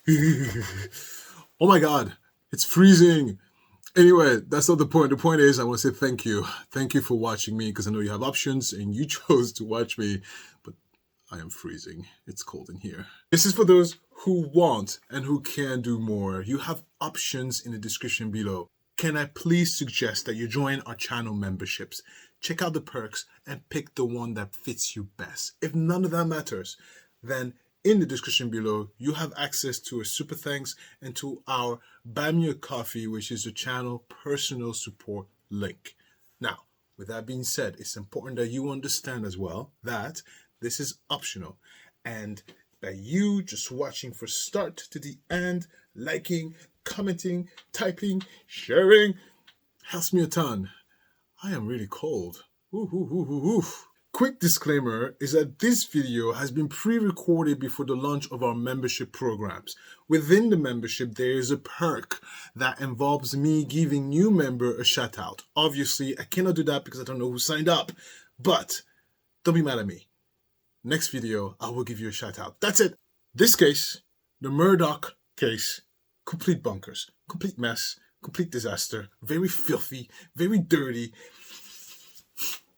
Oh my God, it's freezing. Anyway, that's not the point. The point is I want to say thank you. Thank you for watching me because I know you have options and you chose to watch me, but I am freezing. It's cold in here. This is for those who want and who can do more. You have options in the description below. Can I please suggest that you join our channel memberships? Check out the perks and pick the one that fits you best. If none of that matters, then in the description below, you have access to a super thanks and to our Buy Me a Coffee, which is the channel personal support link. Now, with that being said, it's important that you understand as well that this is optional and that you just watching from start to the end, liking, commenting, typing, sharing, helps me a ton. I am really cold. Ooh, ooh, ooh, ooh, ooh. Quick disclaimer is that this video has been pre-recorded before the launch of our membership programs. Within the membership, there is a perk that involves me giving new member a shout out. Obviously, I cannot do that because I don't know who signed up, but don't be mad at me. Next video, I will give you a shout out. That's it. This case, the Murdaugh case, complete bunkers, complete mess, complete disaster, very filthy, very dirty,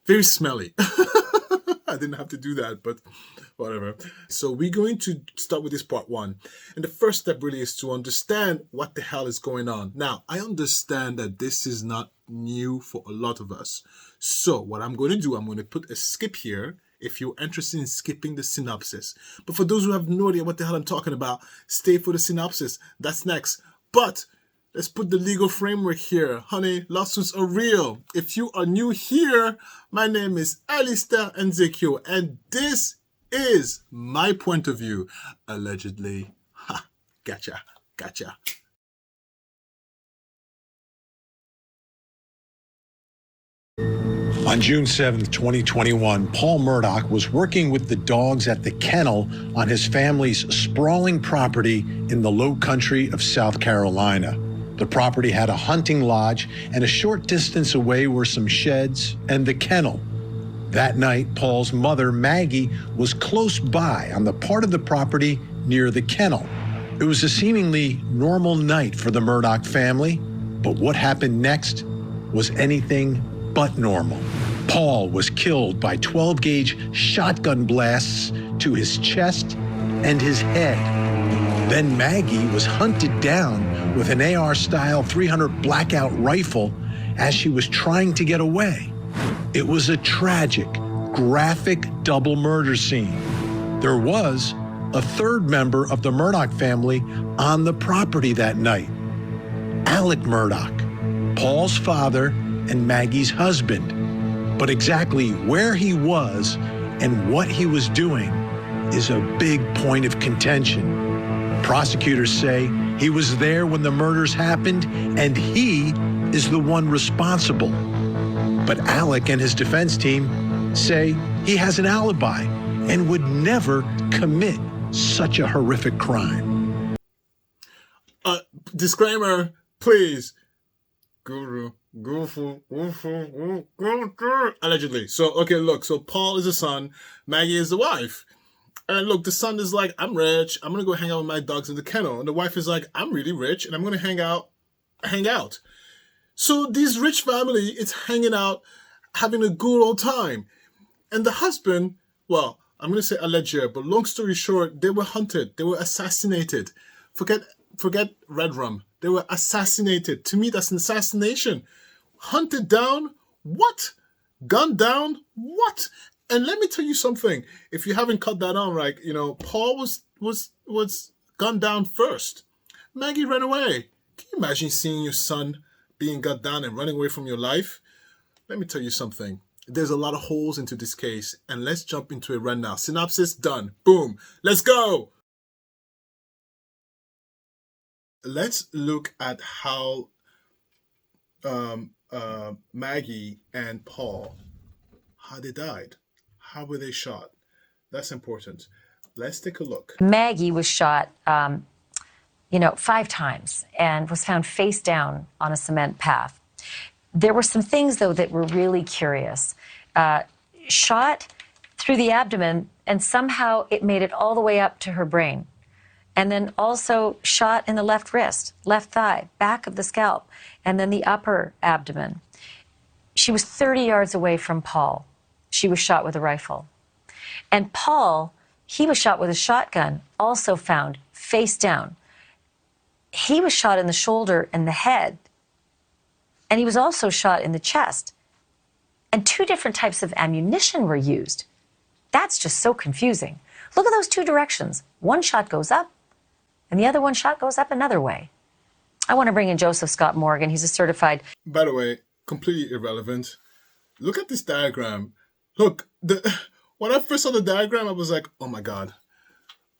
very smelly. I didn't have to do that, but whatever. So we're going to start with this part one. And the first step really is to understand what the hell is going on. Now, I understand that this is not new for a lot of us. So what I'm going to do, I'm going to put a skip here if you're interested in skipping the synopsis. But for those who have no idea what the hell I'm talking about, stay for the synopsis. That's next. But let's put the legal framework here. Honey, lawsuits are real. If you are new here, my name is Alistair Nzekyo, and this is my point of view. Allegedly. Ha, gotcha, gotcha. On June 7th, 2021, Paul Murdaugh was working with the dogs at the kennel on his family's sprawling property in the Low Country of South Carolina. The property had a hunting lodge, and a short distance away were some sheds and the kennel. That night, Paul's mother, Maggie, was close by on the part of the property near the kennel. It was a seemingly normal night for the Murdaugh family, but what happened next was anything but normal. Paul was killed by 12-gauge shotgun blasts to his chest and his head. Then Maggie was hunted down with an AR-style .300 blackout rifle as she was trying to get away. It was a tragic, graphic double murder scene. There was a third member of the Murdaugh family on the property that night, Alec Murdaugh, Paul's father and Maggie's husband. But exactly where he was and what he was doing is a big point of contention. Prosecutors say he was there when the murders happened and he is the one responsible. But Alec and his defense team say he has an alibi and would never commit such a horrific crime. Disclaimer, please. Allegedly. So, okay, look. So Paul is the son. Maggie is the wife. And look, the son is like, I'm rich. I'm going to go hang out with my dogs in the kennel. And the wife is like, I'm really rich and I'm going to hang out. So this rich family is hanging out, having a good old time. And the husband, well, I'm going to say alleged, but long story short, they were hunted. They were assassinated. Forget red rum. They were assassinated. To me, that's an assassination. Hunted down? What? Gunned down? What? And let me tell you something. If you haven't cut that on right, you know, Paul was gunned down first. Maggie ran away. Can you imagine seeing your son being gunned down and running away from your life? Let me tell you something. There's a lot of holes into this case, and let's jump into it right now. Synopsis done. Boom. Let's go. Let's look at how Maggie and Paul, how they died. How were they shot? That's important. Let's take a look. Maggie was shot, 5 times and was found face down on a cement path. There were some things, though, that were really curious. Shot through the abdomen, and somehow it made it all the way up to her brain. and then also shot in the left wrist, left thigh, back of the scalp, and then the upper abdomen. She was 30 yards away from Paul. She was shot with a rifle. And Paul, he was shot with a shotgun, also found face down. He was shot in the shoulder and the head. And he was also shot in the chest. And 2 different types of ammunition were used. That's just so confusing. Look at those 2 directions. One shot goes up, and the other one shot goes up another way. I want to bring in Joseph Scott Morgan. He's a certified... By the way, completely irrelevant. Look at this diagram. Look, when I first saw the diagram, I was like, oh my God.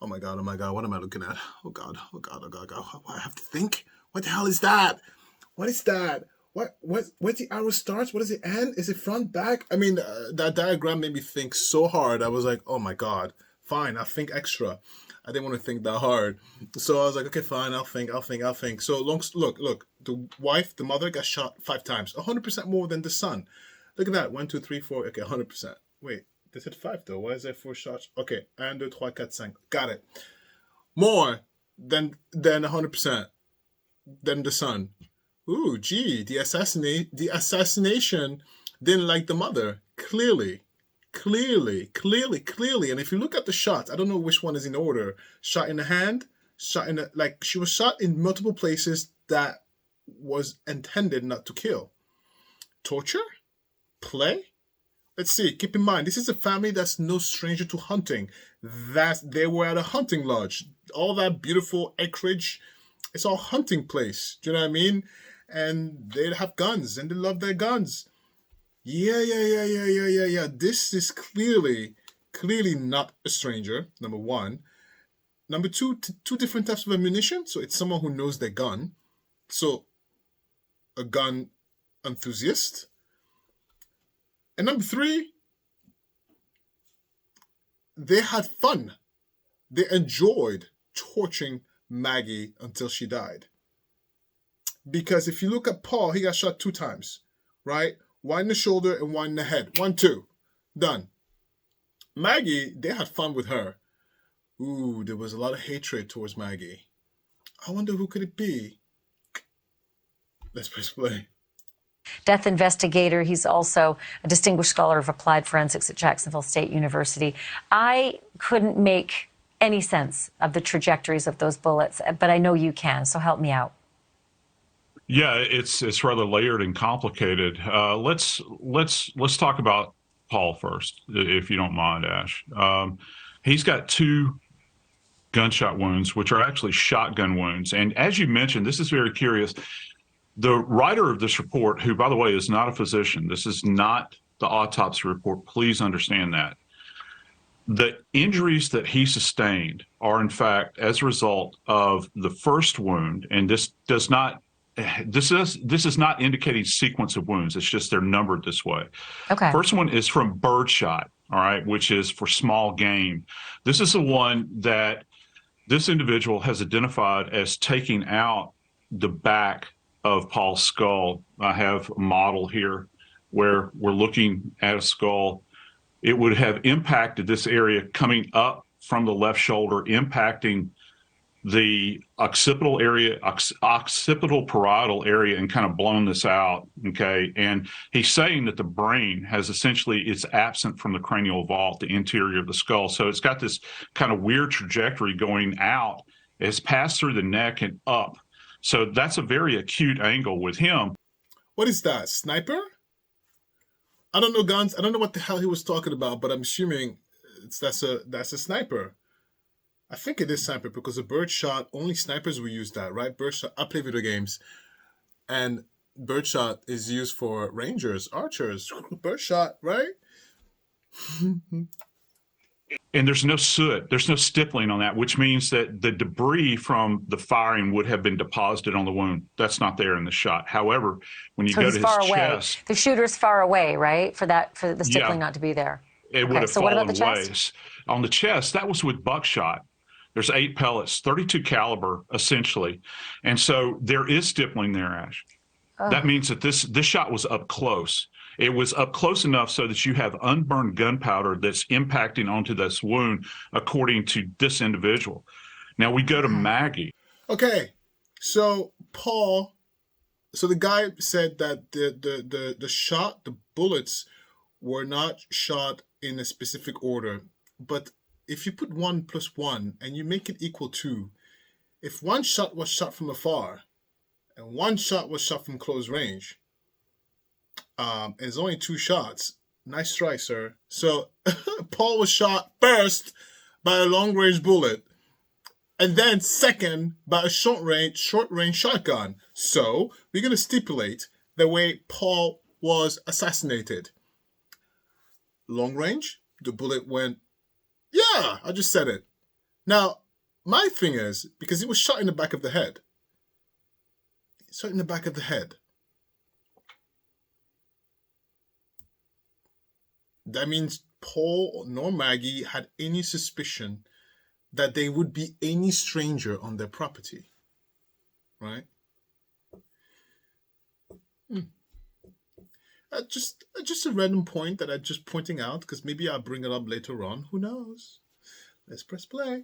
Oh my God, oh my God, what am I looking at? Oh God, oh God, oh God, oh God. I have to think? What the hell is that? What is that? Where's the arrow starts? What does it end? Is it front, back? I mean, that diagram made me think so hard. I was like, oh my God, fine, I'll think extra. I didn't want to think that hard. So I was like, okay, fine, I'll think. So look, the mother got shot 5 times, 100% more than the son. Look at that, 1, 2, 3, 4, okay, 100%. Wait, they said 5 though. Why is there 4 shots? Okay, 1, 2, 3, 4, 5. Got it. More than 100% than the son. Ooh, gee, the assassination didn't like the mother. Clearly. And if you look at the shots, I don't know which one is in order. Shot in the hand, shot in the, she was shot in multiple places that was intended not to kill. Torture? Play? Let's see, keep in mind, this is a family that's no stranger to hunting. They were at a hunting lodge. All that beautiful acreage, it's all hunting place. Do you know what I mean? And they'd have guns, and they love their guns. Yeah. This is clearly not a stranger, number 1. Number 2, 2 different types of ammunition. So it's someone who knows their gun. So a gun enthusiast. And number 3, they had fun. They enjoyed torturing Maggie until she died. Because if you look at Paul, he got shot 2 times, right? 1 in the shoulder and 1 in the head. 1, 2. Done. Maggie, they had fun with her. Ooh, there was a lot of hatred towards Maggie. I wonder who could it be? Let's press play. Death investigator. He's also a distinguished scholar of applied forensics at Jacksonville State University. I couldn't make any sense of the trajectories of those bullets, but I know you can, so help me out. Yeah, it's rather layered and complicated. Let's talk about Paul first, if you don't mind, Ash. He's got 2 gunshot wounds, which are actually shotgun wounds. And as you mentioned, this is very curious. The writer of this report, who, by the way, is not a physician, this is not the autopsy report, please understand that. The injuries that he sustained are, in fact, as a result of the first wound, and this is not indicating sequence of wounds. It's just they're numbered this way. Okay. First one is from birdshot, all right, which is for small game. This is the one that this individual has identified as taking out the back of Paul's skull. I have a model here where we're looking at a skull. It would have impacted this area coming up from the left shoulder, impacting the occipital area, occipital parietal area, and kind of blown this out, okay? And he's saying that the brain has essentially, it's absent from the cranial vault, the interior of the skull. So it's got this kind of weird trajectory going out. It's passed through the neck and up. So that's a very acute angle with him. What is that, sniper? I don't know guns. I don't know what the hell he was talking about, but I'm assuming that's a sniper. I think it is sniper because a birdshot, only snipers will use that, right? Birdshot, I play video games, and birdshot is used for rangers, archers, birdshot, right? And there's no soot, there's no stippling on that, which means that the debris from the firing would have been deposited on the wound. That's not there in the shot. However, when you go to his chest, the shooter's far away, right? For the stippling not to be there. It would have so fallen what about the away. chest? On the chest, that was with buckshot. There's 8 pellets, 32 caliber, essentially. And so there is stippling there, Ash. Oh. That means that this shot was up close. It was up close enough so that you have unburned gunpowder that's impacting onto this wound, according to this individual. Now we go to Maggie. Okay, so Paul, so the guy said that the bullets were not shot in a specific order, but if you put 1 plus 1 and you make it equal 2, if one shot was shot from afar and one shot was shot from close range, and it's only 2 shots. Nice try, sir. So Paul was shot first by a long range bullet, and then second by a short range shotgun. So we're going to stipulate the way Paul was assassinated. Long range, the bullet went, yeah, I just said it. Now, my thing is, because he was shot in the back of the head. Shot in the back of the head. That means Paul nor Maggie had any suspicion that they would be any stranger on their property. Right? Just a random point that I'm just pointing out, because maybe I'll bring it up later on. Who knows? Let's press play.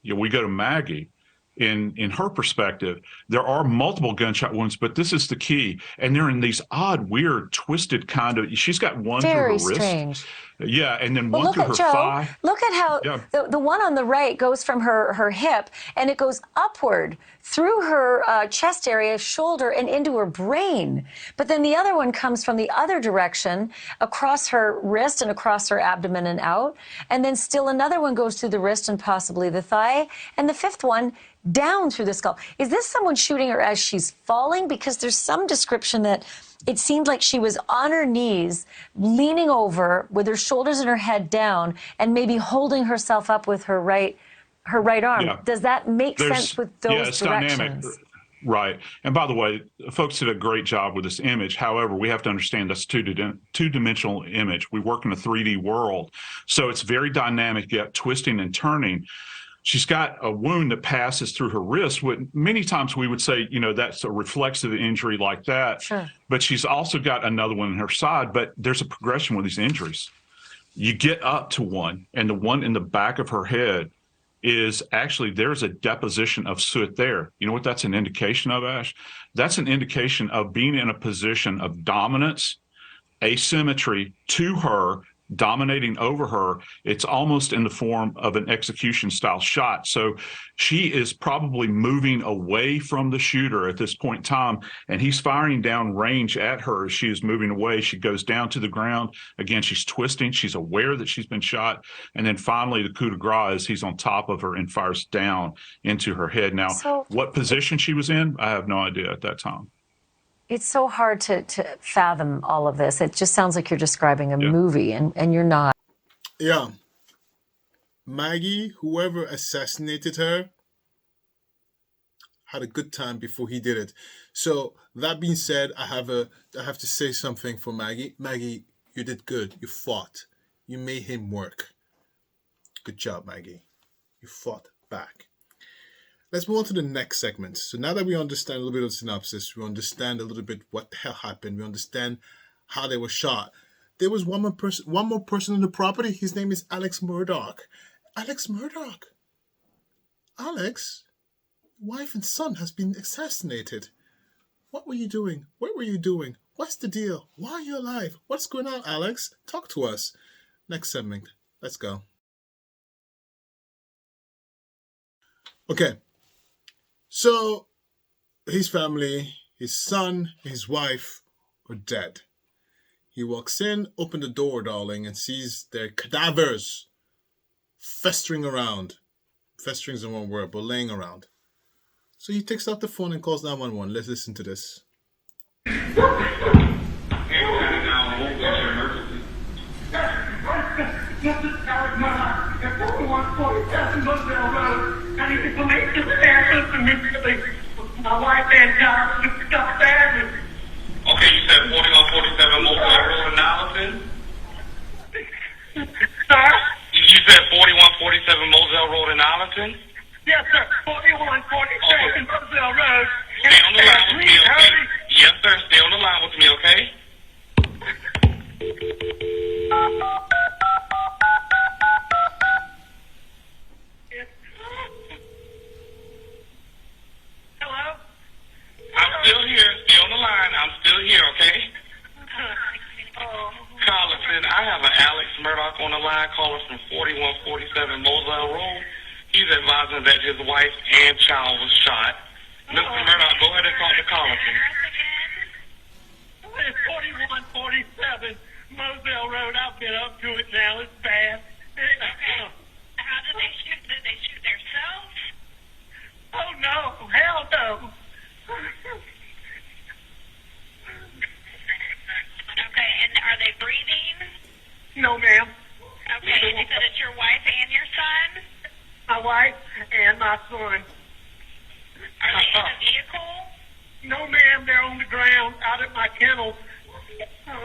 Yeah, we go to Maggie. In her perspective, there are multiple gunshot wounds, but this is the key. And they're in these odd, weird, twisted kind of. She's got one Very through her strange. wrist. Yeah, and then Well, one look through at her Joe. thigh. Look at how the one on the right goes from her hip, and it goes upward through her chest area, shoulder, and into her brain. But then the other one comes from the other direction, across her wrist and across her abdomen and out. And then still another one goes through the wrist and possibly the thigh. And the fifth one down through the skull. Is this someone shooting her as she's falling? Because there's some description that it seemed like she was on her knees, leaning over with her shoulders and her head down, and maybe holding herself up with her right arm. Yeah. Does that make sense with those it's directions? dynamic. Right. And by the way, folks did a great job with this image. However, we have to understand that's two-dimensional image. We work in a 3D world. So it's very dynamic, yet twisting and turning. She's got a wound that passes through her wrist. Many times we would say, that's a reflexive injury like that. Sure. But she's also got another one in her side. But there's a progression with these injuries. You get up to one, and the one in the back of her head is actually, there's a deposition of soot there. You know what that's an indication of, Ash? That's an indication of being in a position of dominance, asymmetry to her, dominating over her. It's almost in the form of an execution style shot. So she is probably moving away from the shooter at this point in time, and he's firing down range at her as she is moving away. She goes down to the ground. Again, she's twisting. She's aware that she's been shot. And then finally, the coup de grace is he's on top of her and fires down into her head. Now, what position she was in, I have no idea at that time. It's so hard to fathom all of this. It just sounds like you're describing a movie, and you're not. Yeah. Maggie, whoever assassinated her, had a good time before he did it. So that being said, I have to say something for Maggie. Maggie, you did good. You fought. You made him work. Good job, Maggie. You fought back. Let's move on to the next segment. So now that we understand a little bit of the synopsis, we understand a little bit what the hell happened, we understand how they were shot. There was one more person on the property. His name is Alex Murdaugh. Alex Murdaugh. Alex, wife and son has been assassinated. What were you doing? What were you doing? What's the deal? Why are you alive? What's going on, Alex? Talk to us. Next segment. Let's go. Okay. So, his family, his son, his wife are dead. He walks in, open the door, darling, and sees their cadavers festering around. Festering is the wrong word, but laying around. So he takes out the phone and calls 911. Let's listen to this. I need the police to stand immediately. My wife and child was stuck there. Okay, you said 4147 Mobile Road in Allison? Sir? You said 4147 Moselle Road in Arlington? Yes, sir. 4147 Moselle Road. Stay on the line with me, okay? Yes, sir. Stay on the line with me, okay? guy calling from 4147 Moselle Road. He's advising that his wife and child was shot. Mr. Murdaugh, go ahead and talk to Collison. It's 4147 Moselle Road. I've been up to it now. It's bad. How did they shoot? Did they shoot themselves? Oh, no. Hell no. Okay, and are they breathing? No, ma'am. Okay, and you said it's your wife and your son? My wife and my son. Are they in a vehicle? No, ma'am. They're on the ground out at my kennel. I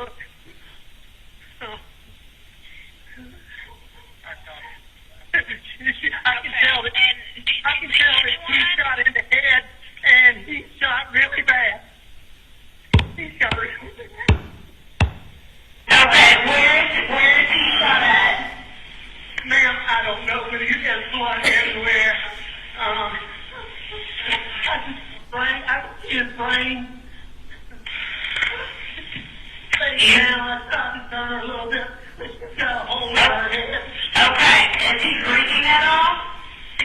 can tell that. And did I you can see tell that he anyone? shot in the head, and he shot really bad. He shot really bad. Okay, where is he shot at? Ma'am, I don't know, but he's got blood everywhere. I see his brain. Face down, I started down a little bit. He's got a hole in her head. Okay, is he breathing at all?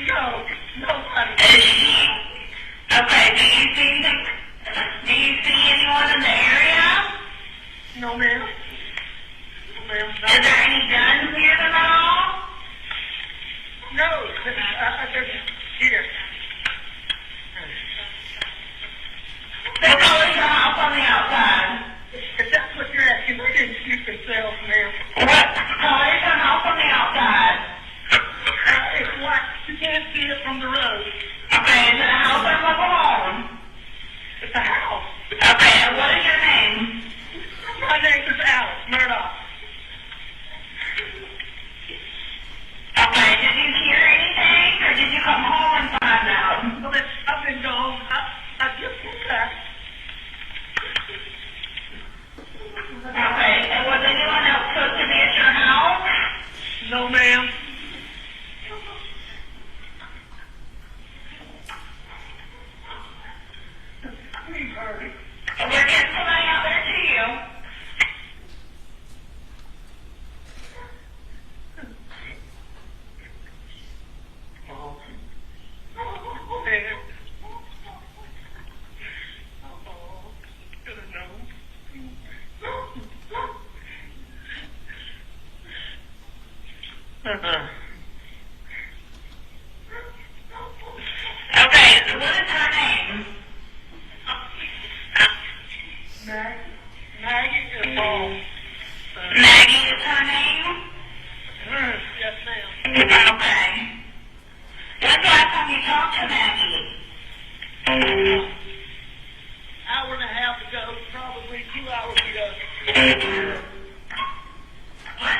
No, nobody. Okay, do you see anyone in the area? No, ma'am. No, ma'am. Is there any guns near them at all? No, they're here. They're calling the house on the outside. If that's what you're asking, they didn't shoot themselves, ma'am. What? Calling the house on the outside. It's white. You can't see it from the road. Okay, is it a house or mobile home? It's a house. Okay, and what is your name? My name is Alex Murdaugh. Okay, did you hear anything, or did you come home and find out? Well, I've been gone. I just got back. Okay, and was anyone else supposed to be at your house? No, ma'am. Please hurry. We're getting somebody out there to you. Man. Should have known. Okay, so what is her name? Maggie and Paul. Maggie is her name? Yes, ma'am. Okay. When's the last time you talked to Maggie? Hour and a half ago, probably 2 hours ago. What?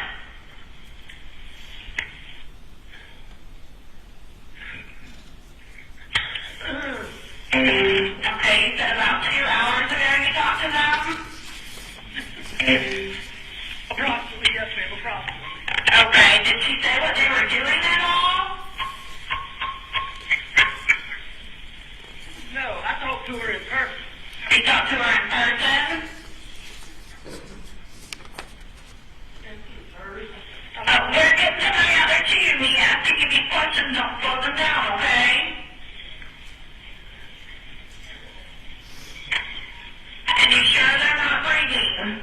Okay, you said about 2 hours ago you talked to them? Approximately, yes, ma'am, approximately. Okay, did she say what they were doing at all? No, I talked to her in person. You talked to her in person? We're getting somebody out there too. We have to give you questions, don't slow them down, okay? And you sure they're not breathing?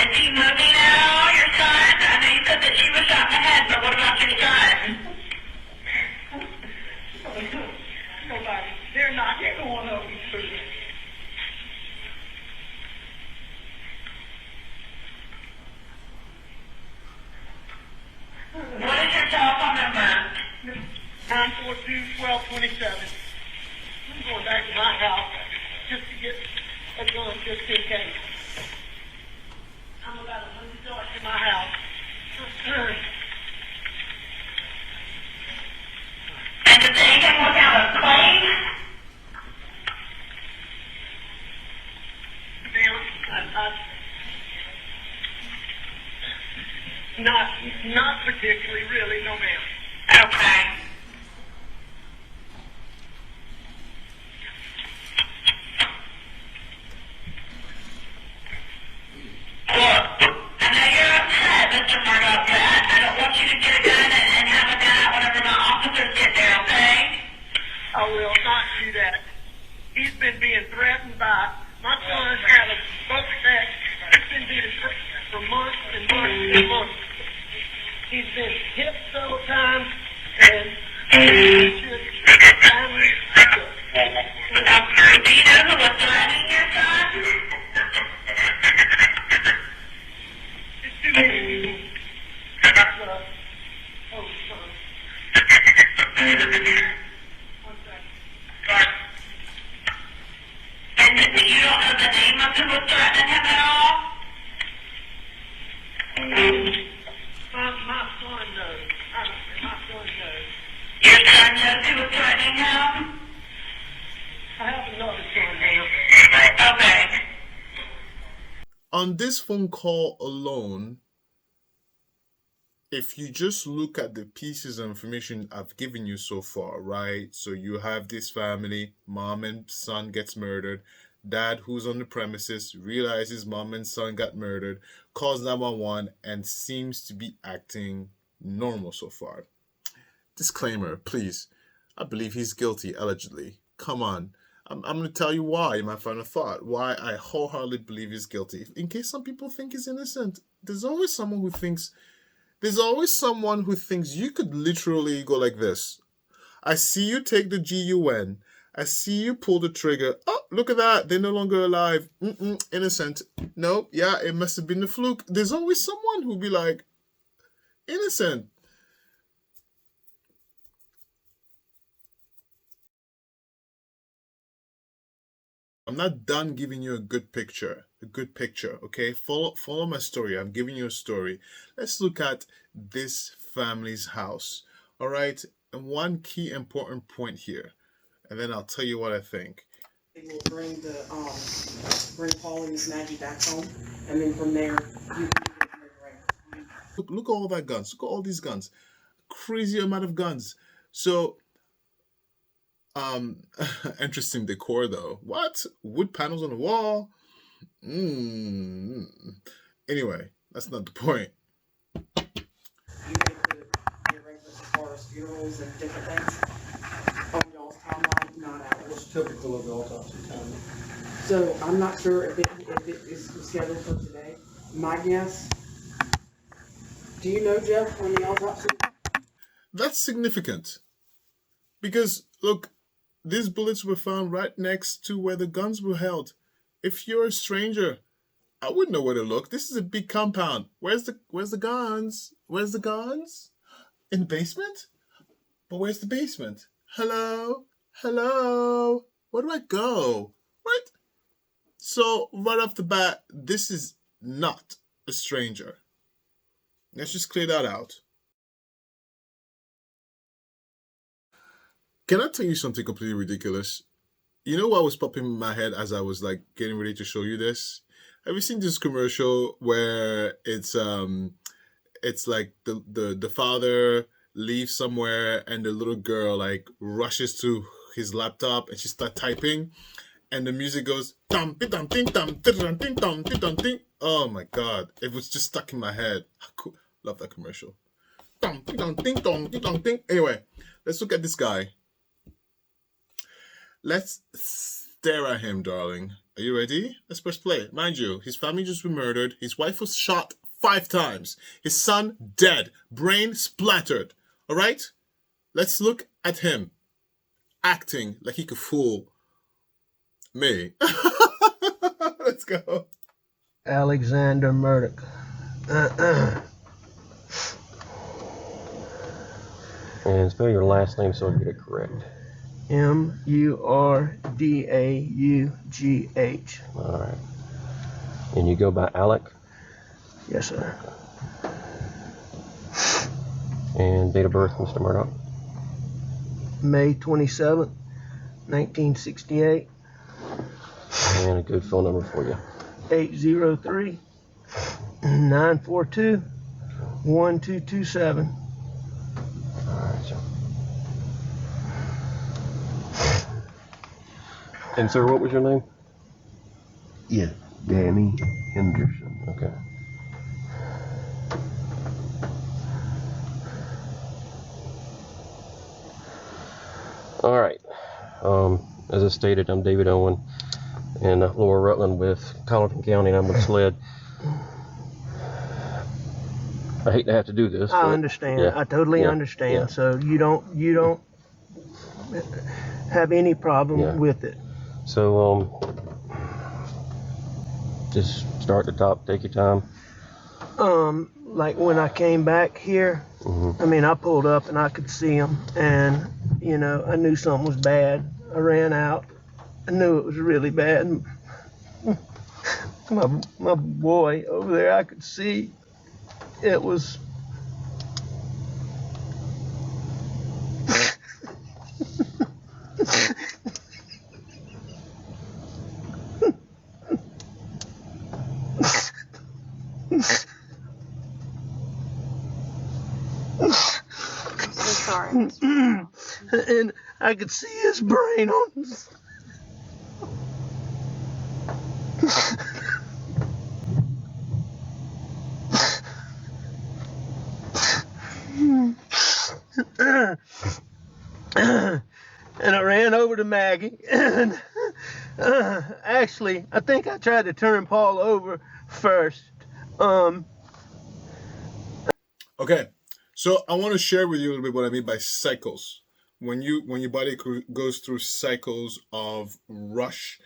Is he moving at all, your son? I know you said that she was shot in the head, but what about your son? Nobody. They're not. They're going over to them. What is your telephone number? 942-1227. I'm going back to my house just to get a gun just in case. I'm about 100 yards from my house. And did anything look out of place? Not particularly, really, no ma'am. Okay. Do you know who was threatening your son? And you don't know the name of who was threatening him at all? My son knows. Honestly, my son knows. Your son knows who was threatening him? I have another son now. Okay. On this phone call alone, if you just look at the pieces of information I've given you so far, right? So you have this family, mom and son gets murdered, dad who's on the premises realizes mom and son got murdered, calls 911 and seems to be acting normal so far. Disclaimer, please. I believe he's guilty, allegedly. Come on. I'm going to tell you why in my final thought, why I wholeheartedly believe he's guilty. In case some people think he's innocent, there's always someone who thinks you could literally go like this. I see you take the GUN. I see you pull the trigger. Oh, look at that. They're no longer alive. Innocent. Nope. Yeah, it must have been a fluke. There's always someone who'll be like, innocent. I'm not done giving you a good picture, okay? Follow my story. I'm giving you a story. Let's look at this family's house, all right? And one key important point here, and then I'll tell you what I think. They will bring Paul and Miss Maggie back home, and then from there, you can Look at all that guns. Look at all these guns. Crazy amount of guns. So, interesting decor though. What? Wood panels on the wall? Anyway, that's not the point. You get the arrangements as far as funerals and different things on y'all's timeline, not ours. It's typical of the autopsy time. So I'm not sure if it is scheduled for today. My guess. Do you know, Jeff, when the autopsy? That's significant. Because look, these bullets were found right next to where the guns were held. If you're a stranger, I wouldn't know where to look. This is a big compound. Where's the guns? Where's the guns? In the basement? But where's the basement? Hello? Hello? Where do I go? What? So, right off the bat, this is not a stranger. Let's just clear that out. Can I tell you something completely ridiculous? You know what was popping in my head as I was like getting ready to show you this? Have you seen this commercial where it's like the father leaves somewhere and the little girl like rushes to his laptop and she starts typing and the music goes dum dum ding dum dum ding dum dum ding. Oh my god, it was just stuck in my head. Love that commercial. Dum dum ding dum dum ding. Anyway, let's look at this guy. Let's stare at him, darling. Are you ready? Let's press play. Mind you, his family just been murdered. His wife was shot 5 times. His son dead. Brain splattered. All right? Let's look at him. Acting like he could fool me. Let's go. Alexander Murdaugh. And spell your last name so I get it correct. Murdaugh. All right. And you go by Alec? Yes, sir. And date of birth, Mr. Murdaugh? May 27th, 1968. And a good phone number for you. 803-942-1227. All right, sir. And sir, what was your name? Yeah, Danny Henderson. Okay. All right. As I stated, I'm David Owen in Lower Rutland with Colleton County, and I'm with SLED. I hate to have to do this. I understand. Yeah, I totally understand. Yeah. So you don't have any problem Yeah. with it. So, just start at the top, take your time. Like when I came back here, I mean, I pulled up and I could see him, and you know, I knew something was bad. I ran out. I knew it was really bad. My boy over there, I could see it was. I'm sorry. And I could see his brain on. And I ran over to Maggie, and actually, I think I tried to turn Paul over first. Okay, so I want to share with you a little bit what I mean by cycles. When your body goes through cycles of rush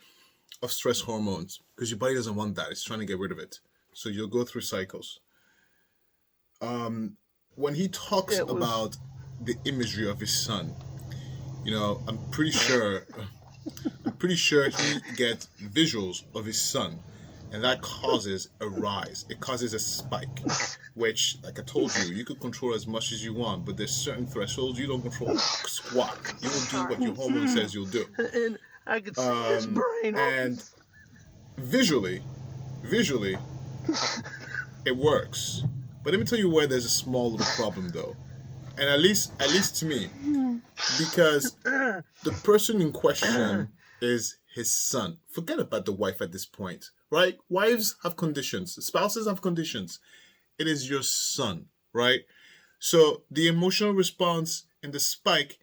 of stress hormones, because your body doesn't want that, it's trying to get rid of it. So you'll go through cycles. When he talks about the imagery of his son, you know, I'm pretty sure he gets visuals of his son, and that causes a rise. It causes a spike, which, like I told you, you could control as much as you want, but there's certain thresholds you don't control squat. You will do what your hormone says you'll do. And I could see his brain. And visually, it works. But let me tell you where there's a small little problem, though, and at least to me, because the person in question is his son. Forget about the wife at this point, right? Wives have conditions. Spouses have conditions. It is your son, right? So the emotional response in the spike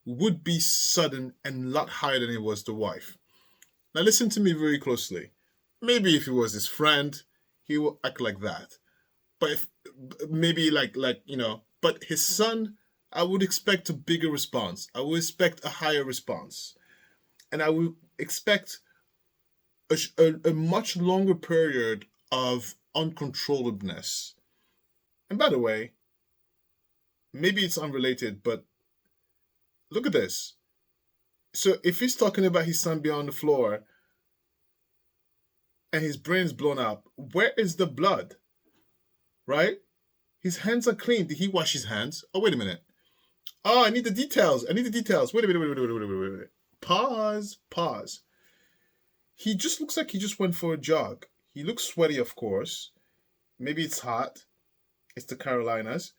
would be sudden and a lot higher than it was the wife. Now listen to me very closely. Maybe if it was his friend, he will act like that. But if maybe like you know, but his son, I would expect a bigger response. I would expect a higher response. And I would expect a much longer period of uncontrollableness. And by the way, maybe it's unrelated, but look at this. So if he's talking about his son being on the floor and his brain's blown up, where is the blood? Right? His hands are clean. Did he wash his hands? Oh, wait a minute. Oh, I need the details. Wait a minute. Pause. He just looks like he just went for a jog. He looks sweaty, of course. Maybe it's hot. It's the Carolinas.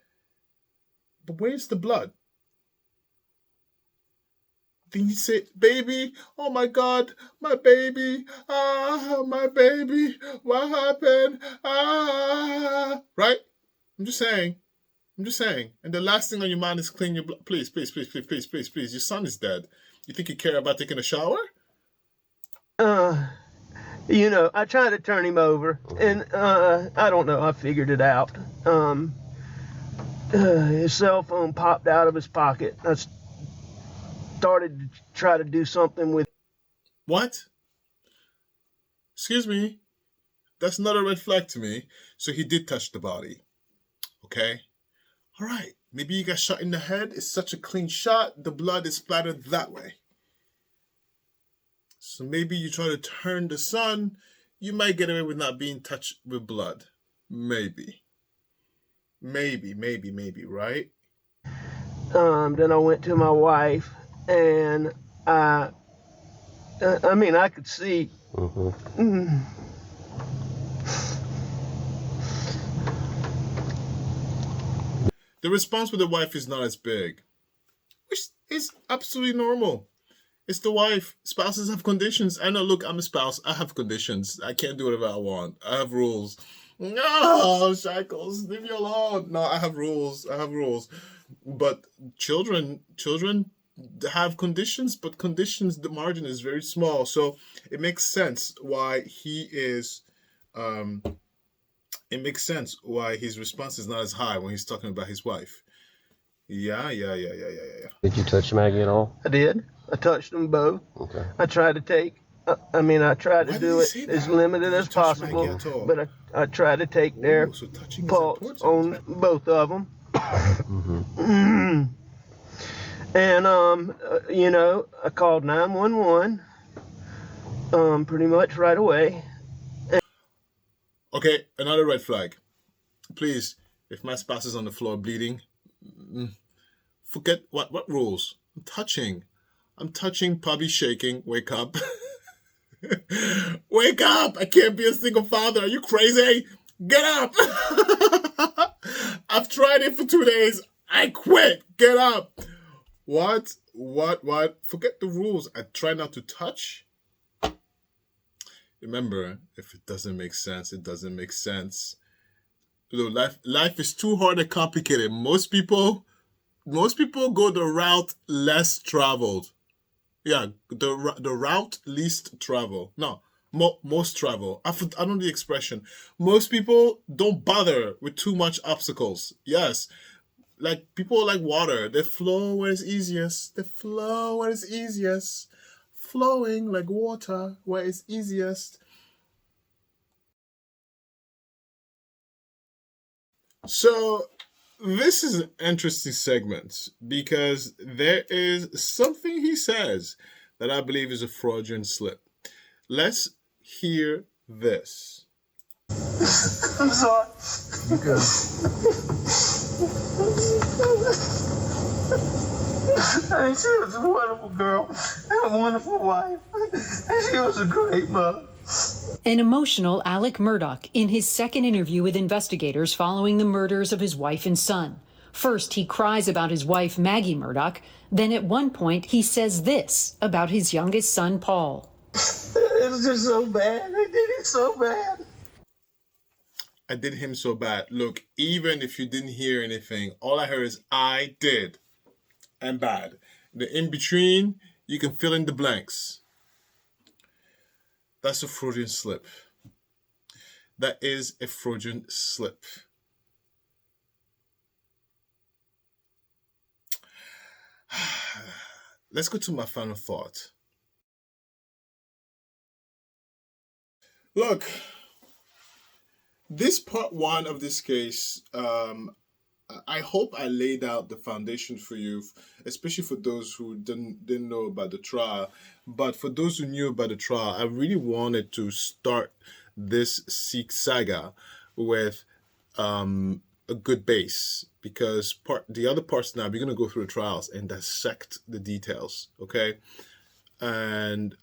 But where's the blood? Then he say, baby, oh my God, my baby, my baby, what happened? Right? I'm just saying. And the last thing on your mind is clean your blood. Please. Your son is dead. You think you care about taking a shower? You know, I tried to turn him over, and I don't know, I figured it out. His cell phone popped out of his pocket. I started to try to do something with. What? Excuse me. That's not a red flag to me. So he did touch the body. Okay? All right. Maybe you got shot in the head. It's such a clean shot. The blood is splattered that way. So maybe you try to turn the son. You might get away with not being touched with blood. Maybe, right? Then I went to my wife, and I mean, I could see. The response with the wife is not as big, which is absolutely normal. It's the wife. Spouses have conditions. I know, look, I'm a spouse. I have conditions. I can't do whatever I want. I have rules. No, shackles, leave me alone. No, I have rules. But children have conditions, but conditions, the margin is very small. So it makes sense why he is, it makes sense why his response is not as high when he's talking about his wife. Yeah. Did you touch Maggie at all? I did. I touched them both. Okay. I tried to take, I tried to do it as limited as possible, but I tried to take their pulse on both of them. And, I called 911 pretty much right away. Okay, another red flag. Please, if my spouse is on the floor bleeding, forget what rules. I'm touching, probably shaking. Wake up. Wake up! I can't be a single father. Are you crazy? Get up! I've tried it for 2 days. I quit. Get up. What? Forget the rules. I try not to touch. Remember, if it doesn't make sense, it doesn't make sense. You know, life is too hard and complicated. Most people go the route less traveled. Yeah, the route least travel. No, most travel. I don't know the expression. Most people don't bother with too much obstacles. Yes, like people like water. They flow where it's easiest. Flowing like water where it's easiest. So this is an interesting segment because there is something he says that I believe is a fraudulent slip. Let's hear this. I'm sorry. You good? And she was a wonderful girl and a wonderful wife. And she was a great mother. An emotional Alec Murdaugh in his second interview with investigators following the murders of his wife and son. First, he cries about his wife, Maggie Murdaugh. Then at one point, he says this about his youngest son, Paul. It was just so bad. I did it so bad. I did him so bad. Look, even if you didn't hear anything, all I heard is I did and bad. The in between, you can fill in the blanks. That's a Freudian slip. That is a Freudian slip. Let's go to my final thought. Look, this part one of this case, I hope I laid out the foundation for you, especially for those who didn't know about the trial. But for those who knew about the trial, I really wanted to start this saga with a good base, because the other parts now we're going to go through the trials and dissect the details, okay? And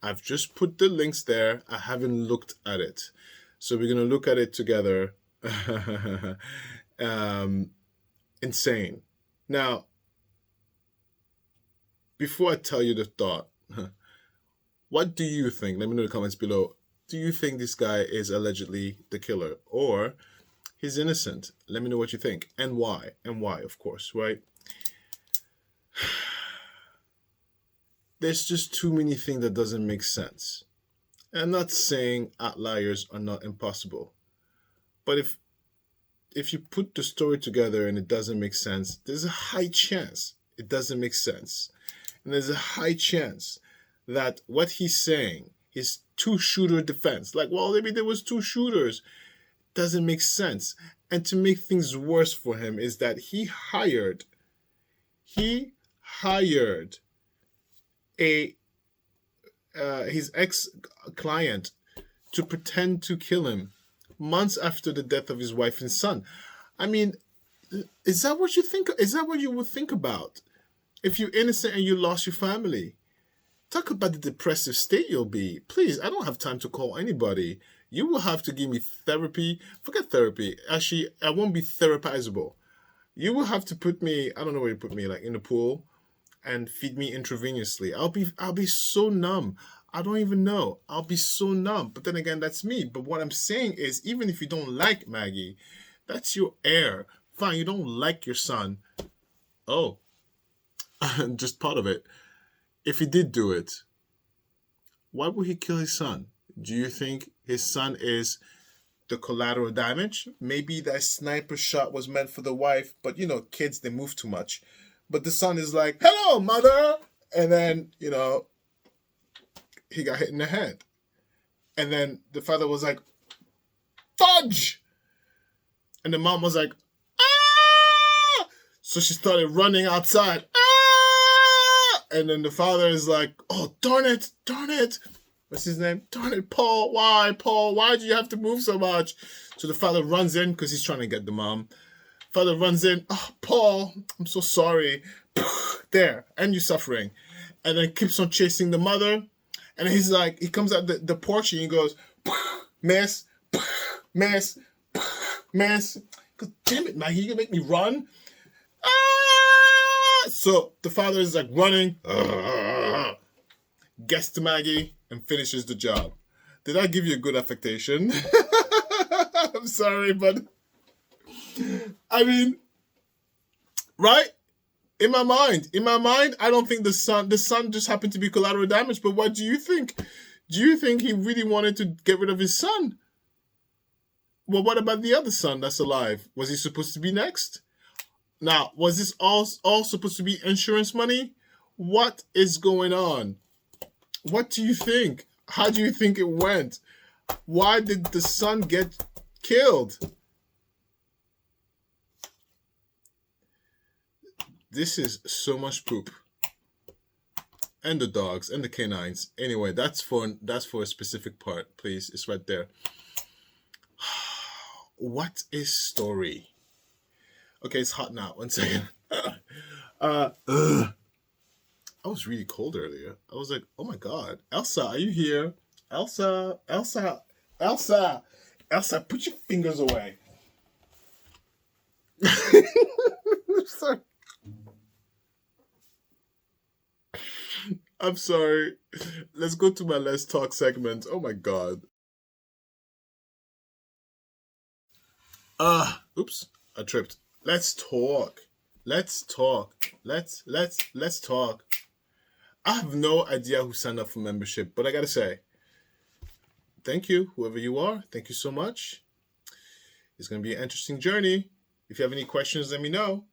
I've just put the links there. I haven't looked at it, so we're going to look at it together. Insane. Now, before I tell you the thought, what do you think? Let me know in the comments below. Do you think this guy is allegedly the killer, or he's innocent? Let me know what you think, and why, of course, right? There's just too many things that doesn't make sense. And I'm not saying outliers are not impossible, but if you put the story together and it doesn't make sense, there's a high chance it doesn't make sense. And there's a high chance that what he's saying, his two-shooter defense, like, well, maybe there was two shooters, doesn't make sense. And to make things worse for him is that he hired his ex-client to pretend to kill him months after the death of his wife and son. I mean, is that what you think? Is that what you would think about if you're innocent and you lost your family? Talk about the depressive state you'll be. Please, I don't have time to call anybody. You will have to give me therapy. Forget therapy. Actually, I won't be therapizable. You will have to put me, I don't know where you put me, like in the pool, and feed me intravenously. I'll be so numb. I don't even know. I'll be so numb. But then again, that's me. But what I'm saying is, even if you don't like Maggie, that's your heir. Fine, you don't like your son. Oh, just part of it. If he did do it, why would he kill his son? Do you think his son is the collateral damage? Maybe that sniper shot was meant for the wife, but you know, kids, they move too much. But the son is like, hello, mother. And then, he got hit in the head. And then the father was like, fudge. And the mom was like, ah! So she started running outside. Ah! And then the father is like, oh, darn it. What's his name? Darn it, Paul. Why, Paul? Why do you have to move so much? So the father runs in because he's trying to get the mom. Father runs in. Oh, Paul, I'm so sorry. There. And you're suffering. And then keeps on chasing the mother. And he's like, he comes out the porch and he goes, miss. God damn it, man. You gonna make me run? Ah! So the father is like running. Gets to Maggie and finishes the job. Did I give you a good affectation? I'm sorry, but I mean, right? In my mind, I don't think the son just happened to be collateral damage. But what do you think? Do you think he really wanted to get rid of his son? Well, what about the other son that's alive? Was he supposed to be next? Now, was this all supposed to be insurance money? What is going on? What do you think? How do you think it went? Why did the son get killed? This is so much poop. And the dogs and the canines. Anyway, that's for a specific part, please. It's right there. What is story? Okay, it's hot now. 1 second. I was really cold earlier. I was like, oh my God. Elsa, are you here? Elsa, put your fingers away. Sorry. I'm sorry. Let's go to my Let's Talk segment. Oh my God. Oops, I tripped. Let's talk. Let's talk. Let's talk. I have no idea who signed up for membership, but I gotta say, thank you, whoever you are. Thank you so much. It's gonna be an interesting journey. If you have any questions, let me know.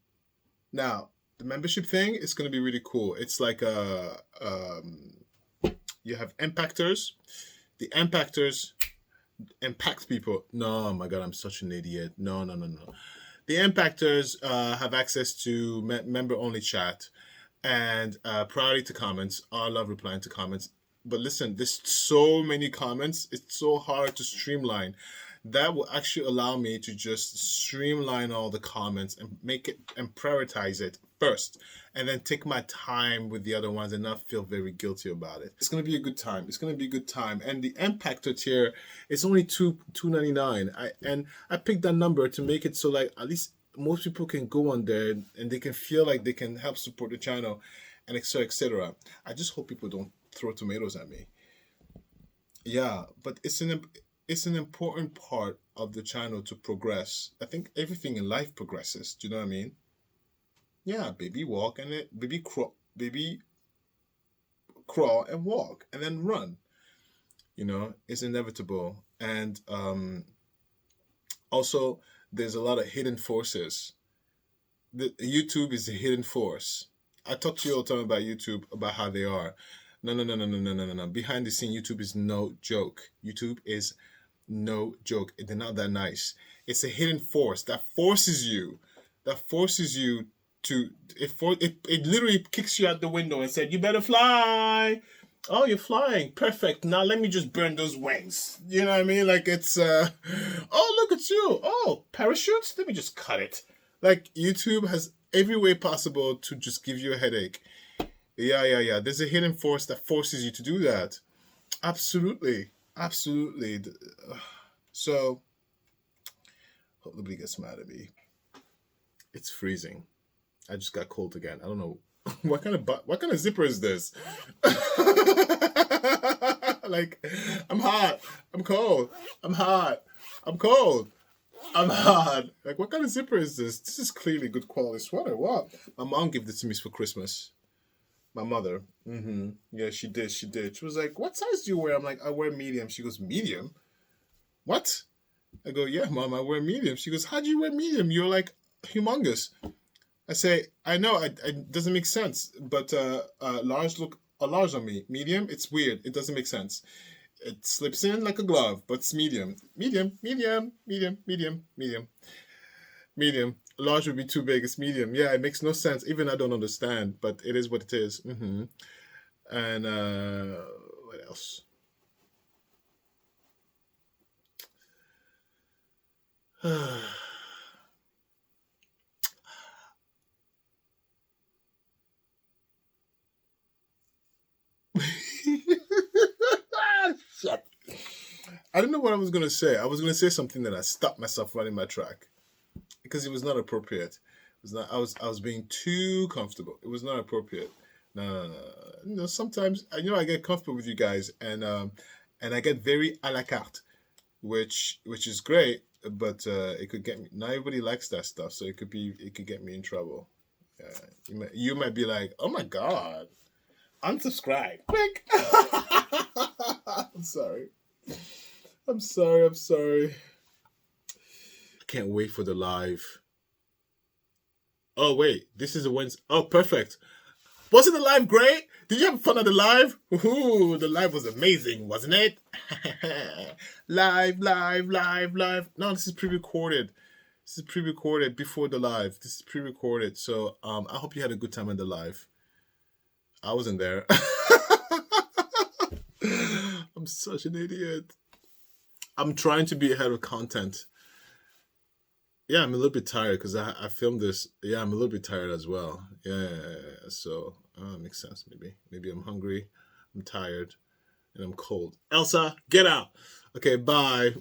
Now, the membership thing is gonna be really cool. It's like you have impactors. The impactors impact people. No, oh my God, I'm such an idiot. No. The impactors have access to member-only chat and priority to comments. I love replying to comments. But listen, there's so many comments. It's so hard to streamline. That will actually allow me to just streamline all the comments and make it and prioritize it first, and then take my time with the other ones and not feel very guilty about it. It's gonna be a good time. And the impactor tier is only $2.99. I picked that number to make it so like at least most people can go on there and they can feel like they can help support the channel, and etc. I just hope people don't throw tomatoes at me. Yeah, but it's an important part of the channel to progress. I think everything in life progresses. Do you know what I mean? Yeah, baby walk and baby crawl and walk and then run. It's inevitable. And also there's a lot of hidden forces. YouTube is a hidden force. I talk to you all the time about YouTube, about how they are. No. Behind the scene, YouTube is no joke. YouTube is no joke. They're not that nice. It's a hidden force that forces you to it literally kicks you out the window and said, you better fly. Oh, you're flying. Perfect. Now let me just burn those wings. You know what I mean? Like it's oh, look at you. Oh, parachutes? Let me just cut it. Like YouTube has every way possible to just give you a headache. Yeah. There's a hidden force that forces you to do that. Absolutely. So hope nobody gets mad at me. It's freezing. I just got cold again. I don't know what kind of zipper is this. Like, I'm hot. I'm cold. I'm hot. I'm cold. I'm hot. Like, what kind of zipper is this? This is clearly good quality sweater. What? My mom gave this to me for Christmas. My mother. Yeah, she did. She was like, what size do you wear? I'm like, I wear medium. She goes, medium? What? I go, yeah, Mom, I wear medium. She goes, how do you wear medium? You're like humongous. I say, I know it doesn't make sense, but large look large on me. Medium, it's weird. It doesn't make sense. It slips in like a glove, but it's medium. Medium, medium, medium, medium, medium, medium. Large would be too big. It's medium. Yeah, it makes no sense. Even I don't understand, but it is what it is. And what else? Shit. I don't know what I was gonna say. I was gonna say something that I stopped myself running my track because it was not appropriate. It was not. I was being too comfortable. It was not appropriate. No. You know, sometimes I get comfortable with you guys, and I get very à la carte, which is great. But it could get me. Not everybody likes that stuff, so it could get me in trouble. You might be like, oh my god, unsubscribe, quick. I'm sorry. I'm sorry. I can't wait for the live. Oh wait, this is a Wednesday. Oh, perfect. Wasn't the live great? Did you have fun at the live? Ooh, the live was amazing, wasn't it? Live. No, this is pre-recorded. This is pre-recorded before the live. This is pre-recorded. So I hope you had a good time at the live. I wasn't there. I'm such an idiot. I'm trying to be ahead of content. Yeah, I'm a little bit tired because I filmed this. Yeah, I'm a little bit tired as well. Yeah. So makes sense. Maybe I'm hungry. I'm tired, and I'm cold. Elsa, get out. Okay, bye.